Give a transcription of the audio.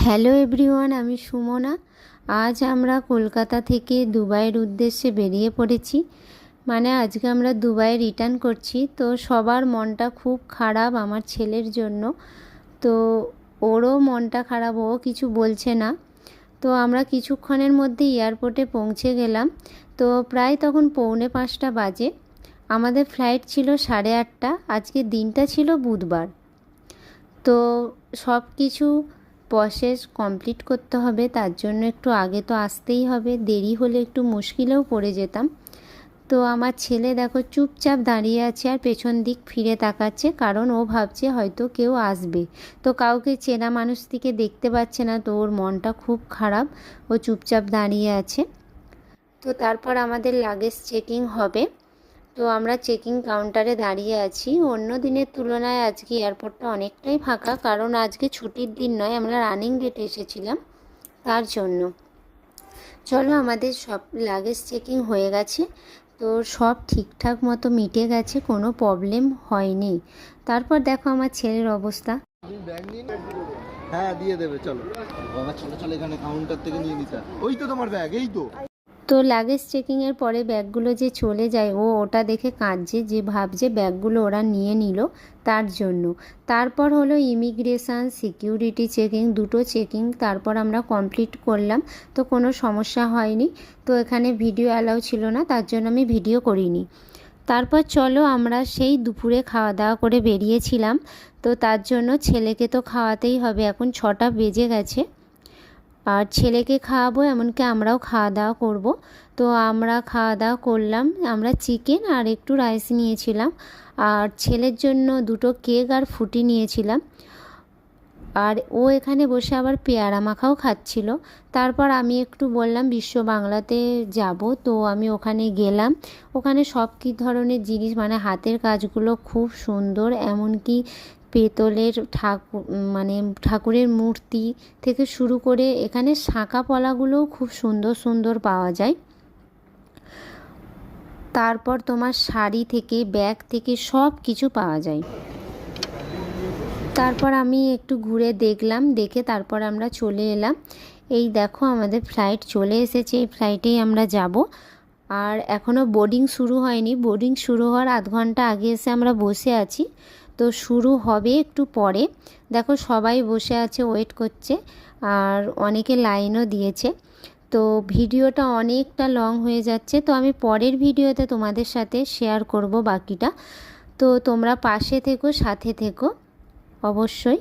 Hello everyone, আমি সুমনা। আজ আমরা কলকাতা থেকে দুবাইয়ের উদ্দেশ্যে বেরিয়ে পড়েছি। আজকে আমরা দুবাই রিটার্ন করছি। তো সবার মনটা খুব খারাপ আমার ছেলের জন্য। তো ওরও মনটা খারাপ, ও কিছু বলছে না। তো আমরা কিছুক্ষণের মধ্যে এয়ারপোর্টে পৌঁছে গেলাম। তো প্রায় তখন 4:45 বাজে। আমাদের ফ্লাইট ছিল 8:30। আজকে দিনটা ছিল বুধবার। তো সব কিছু প্রসেস কমপ্লিট করতে হবে, তার জন্য একটু আগে তো আসতেই হবে। দেরি হলে একটু মুশকিলেও পড়ে যেতাম। তো আমার ছেলে দেখো চুপচাপ দাঁড়িয়ে আছে আর পেছন দিক ফিরে তাকাচ্ছে, কারণ ও ভাবছে হয়তো কেউ আসবে। তো কাউকে চেনা মানুষ থেকে দেখতে পাচ্ছে না, তো ওর মনটা খুব খারাপ। ও চুপচাপ দাঁড়িয়ে আছে। তো তারপর আমাদের লাগেজ চেকিং হবে। তো আমরা চেকিং কাউন্টারে দাঁড়িয়ে আছি। অন্য দিনের তুলনায় আজকে এয়ারপোর্টটা অনেকটাই ফাঁকা, কারণ আজকে ছুটির দিন নয়, আমরা রানিং ডেটে এসেছিলাম তার জন্য। চলো, আমাদের সব লাগেজ চেকিং হয়ে গেছে। তো সব ঠিকঠাক মতো মিটে গেছে, কোনো প্রবলেম হয়নি। তারপর দেখো আমার ছেলের অবস্থা। হ্যাঁ দিয়ে দেবে, চলো বাবা, চলো চলো, এখানে কাউন্টার থেকে নিয়ে নিতে। ওই তো তোমার ব্যাগ, এই তো। তো লাগেজ চেকিংয়ের পরে ব্যাগগুলো যে চলে যায়, ও ওটা দেখে কাঁদছে, যে ভাবছে ব্যাগগুলো ওরা নিয়ে নিল তার জন্য। তারপর হলো ইমিগ্রেশন, সিকিউরিটি চেকিং, দুটো চেকিং তারপর আমরা কমপ্লিট করলাম। তো কোনো সমস্যা হয়নি। তো এখানে ভিডিও অ্যালাউ ছিল না, তার জন্য আমি ভিডিও করিনি। তারপর চলো, আমরা সেই দুপুরে খাওয়া দাওয়া করে বেরিয়েছিলাম। তো তার জন্য ছেলেকে তো খাওয়াতেই হবে, এখন 6টা বেজে গেছে। আর ছেলেকে খাওয়াবো, এমনকি আমরাও খাওয়া দাওয়া করব। তো আমরা খাওয়া দাওয়া করলাম। আমরা চিকেন আর একটু রাইস নিয়েছিলাম, আর ছেলের জন্য দুটো কেক আর ফুটি নিয়েছিলাম। আর ও এখানে বসে আবার পেয়ারা মাখাও খাচ্ছিল। তারপর আমি একটু বললাম বিশ্ব বাংলাতে যাব, তো আমি ওখানে গেলাম। ওখানে সব কী ধরনের জিনিস, হাতের কাজগুলো খুব সুন্দর, এমনকি পেতলের ঠাকুরের মূর্তি থেকে শুরু করে এখানে শাঁখা পলাগুলোও খুব সুন্দর সুন্দর পাওয়া যায়। তারপর তোমার শাড়ি থেকে ব্যাগ থেকে সব কিছু পাওয়া যায়। তারপর আমি একটু ঘুরে দেখলাম, দেখে তারপর আমরা চলে এলাম। এই দেখো আমাদের ফ্লাইট চলে এসেছে, এই ফ্লাইটেই আমরা যাব। আর এখনও বোর্ডিং শুরু হয়নি। বোর্ডিং শুরু হওয়ার আধ ঘন্টা আগে এসে আমরা বসে আছি। তো শুরু হবে একটু পরে। দেখো সবাই বসে আছে, ওয়েট করছে, আর অনেকে লাইনও দিয়েছে। তো ভিডিওটা অনেকটা লং হয়ে যাচ্ছে, তো আমি পরের ভিডিওতে তোমাদের সাথে শেয়ার করব বাকিটা। তো তোমরা পাশে থেকো, সাথে থেকো অবশ্যই।